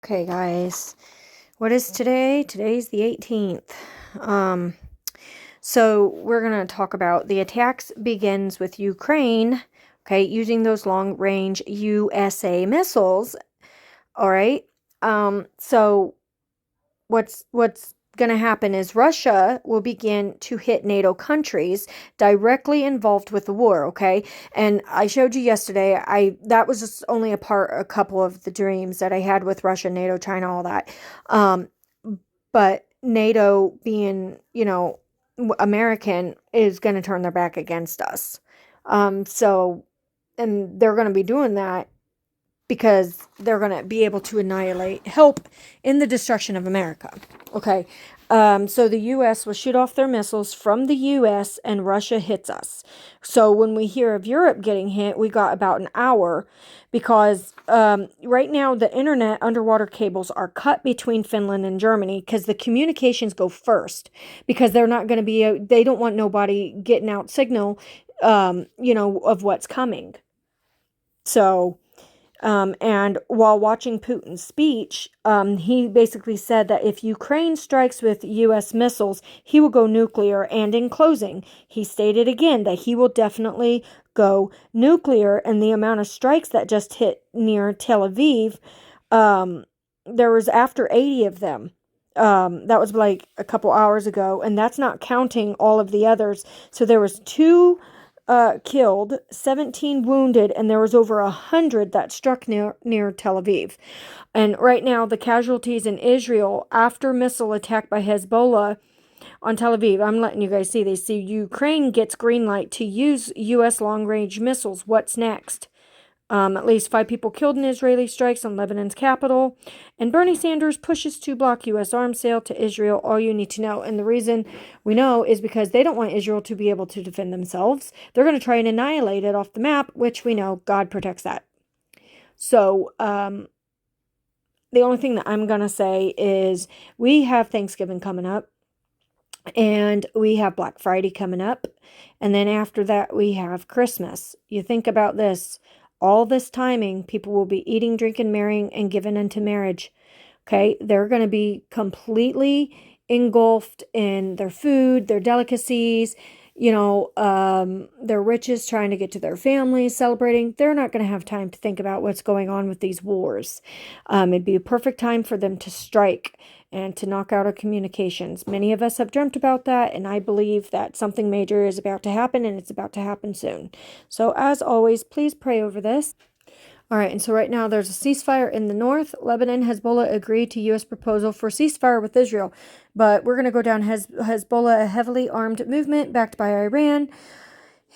Okay, guys, what is today? Today's the 18th. So we're going to talk about the attacks begins with Ukraine, okay, using those long-range USA missiles. All right. So what's going to happen is Russia will begin to hit NATO countries directly involved with the war, okay? And I showed you yesterday, that was just only a couple of the dreams that I had with Russia, NATO, China, all that. Um, but NATO being, American is going to turn their back against us. So and they're going to be doing that because they're going to be able to help in the destruction of America. Okay. So the U.S. will shoot off their missiles from the U.S. and Russia hits us. So when we hear of Europe getting hit, we got about an hour because right now the internet underwater cables are cut between Finland and Germany because the communications go first because they're not going to they don't want nobody getting out signal, of what's coming. So and while watching Putin's speech, he basically said that if Ukraine strikes with U.S. missiles, he will go nuclear. And in closing, he stated again that he will definitely go nuclear. And the amount of strikes that just hit near Tel Aviv, there was after 80 of them. That was like a couple hours ago, and that's not counting all of the others. So there was two killed, 17 wounded, and there was over 100 that struck near Tel Aviv. And right now, the casualties in Israel after missile attack by Hezbollah on Tel Aviv, I'm letting you guys see. They see Ukraine gets green light to use U.S. long-range missiles. What's next? At least 5 people killed in Israeli strikes on Lebanon's capital. And Bernie Sanders pushes to block U.S. arms sale to Israel. All you need to know. And the reason we know is because they don't want Israel to be able to defend themselves. They're going to try and annihilate it off the map, which we know God protects that. So, the only thing that I'm going to say is we have Thanksgiving coming up. And we have Black Friday coming up. And then after that, we have Christmas. You think about this. All this timing, people will be eating, drinking, marrying, and given into marriage. Okay? They're going to be completely engulfed in their food, their delicacies, their riches, trying to get to their families, celebrating. They're not going to have time to think about what's going on with these wars. It'd be a perfect time for them to strike and to knock out our communications. Many of us have dreamt about that, and I believe that something major is about to happen, and it's about to happen soon. So as always, please pray over this. All right, and so right now there's a ceasefire in the north. Lebanon, Hezbollah agreed to U.S. proposal for ceasefire with Israel. But we're going to go down Hezbollah, a heavily armed movement backed by Iran,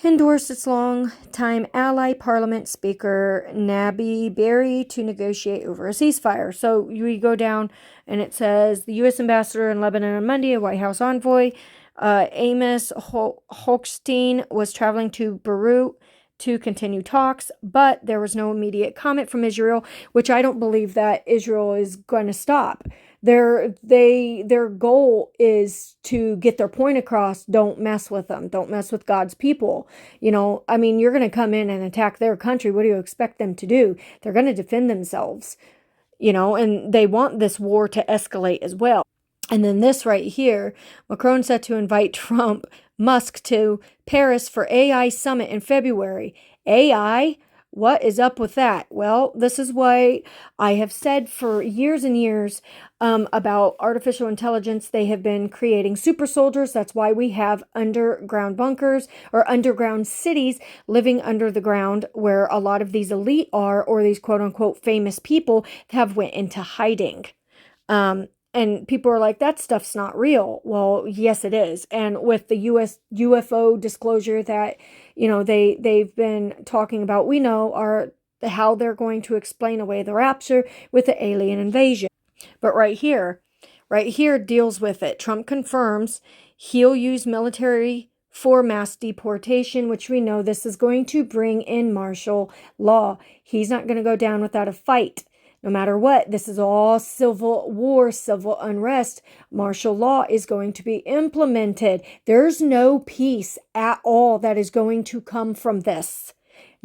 endorsed its long-time ally, Parliament Speaker Nabi Berri, to negotiate over a ceasefire. So we go down, and it says the U.S. ambassador in Lebanon on Monday, a White House envoy, Amos Hochstein, was traveling to Beirut to continue talks, but there was no immediate comment from Israel, which I don't believe that Israel is going to stop. Their goal is to get their point across. Don't mess with them. Don't mess with God's people. You're going to come in and attack their country. What do you expect them to do? They're going to defend themselves, and they want this war to escalate as well. And then this right here, Macron set to invite Musk to Paris for AI summit in February. AI? What is up with that? Well, this is why I have said for years and years about artificial intelligence. They have been creating super soldiers. That's why we have underground bunkers or underground cities living under the ground where a lot of these elite are, or these quote unquote famous people have went into hiding. And people are like, that stuff's not real. Well, yes, it is. And with the U.S. UFO disclosure that, they've been talking about, we know how they're going to explain away the rapture with the alien invasion. But right here deals with it. Trump confirms he'll use military for mass deportation, which we know this is going to bring in martial law. He's not going to go down without a fight. No matter what, this is all civil war, civil unrest. Martial law is going to be implemented. There's no peace at all that is going to come from this.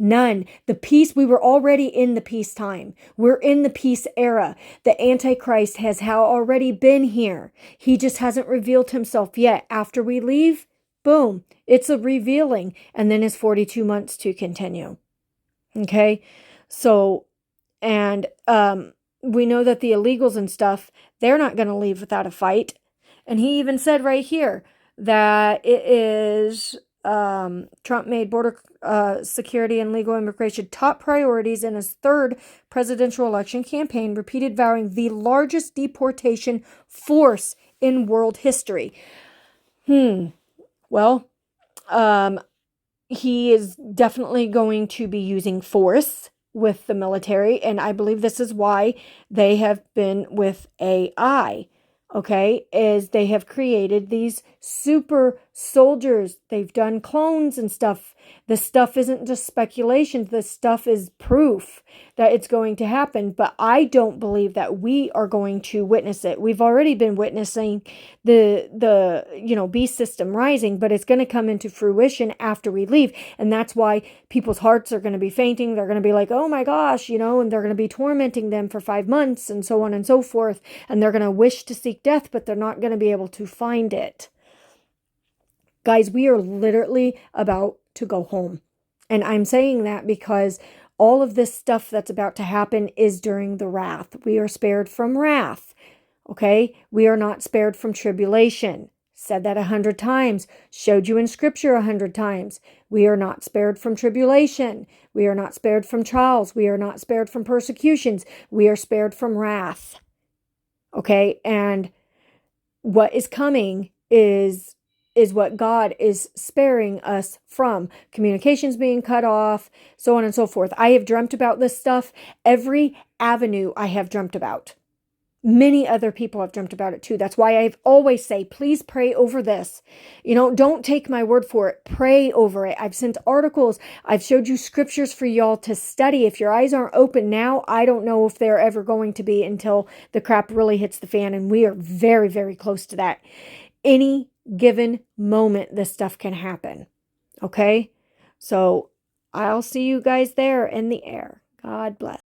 None. The peace, we were already in the peace time. We're in the peace era. The Antichrist has already been here. He just hasn't revealed himself yet. After we leave, boom, it's a revealing. And then it's 42 months to continue. Okay? So, and we know that the illegals and stuff, they're not going to leave without a fight. And he even said right here that it is Trump made border security and legal immigration top priorities in his third presidential election campaign, repeated vowing the largest deportation force in world history. Well, he is definitely going to be using force with the military, and I believe this is why they have been with AI. Okay, is they have created these super soldiers. They've done clones and stuff. This stuff isn't just speculation. This stuff is proof that it's going to happen. But I don't believe that we are going to witness it. We've already been witnessing the beast system rising, but it's going to come into fruition after we leave. And that's why people's hearts are going to be fainting. They're going to be like, oh my gosh, and they're going to be tormenting them for 5 months and so on and so forth. And they're going to wish to seek death, but they're not going to be able to find it. Guys, we are literally about to go home. And I'm saying that because all of this stuff that's about to happen is during the wrath. We are spared from wrath. Okay? We are not spared from tribulation. Said that 100 times. Showed you in scripture 100 times. We are not spared from tribulation. We are not spared from trials. We are not spared from persecutions. We are spared from wrath. Okay? And what is coming is what God is sparing us from. Communications being cut off, so on and so forth. I have dreamt about this stuff. Every avenue I have dreamt about. Many other people have dreamt about it too. That's why I've always say, please pray over this. Don't take my word for it. Pray over it. I've sent articles. I've showed you scriptures for y'all to study. If your eyes aren't open now, I don't know if they're ever going to be until the crap really hits the fan. And we are very, very close to that. Any given moment, this stuff can happen. Okay? So I'll see you guys there in the air. God bless.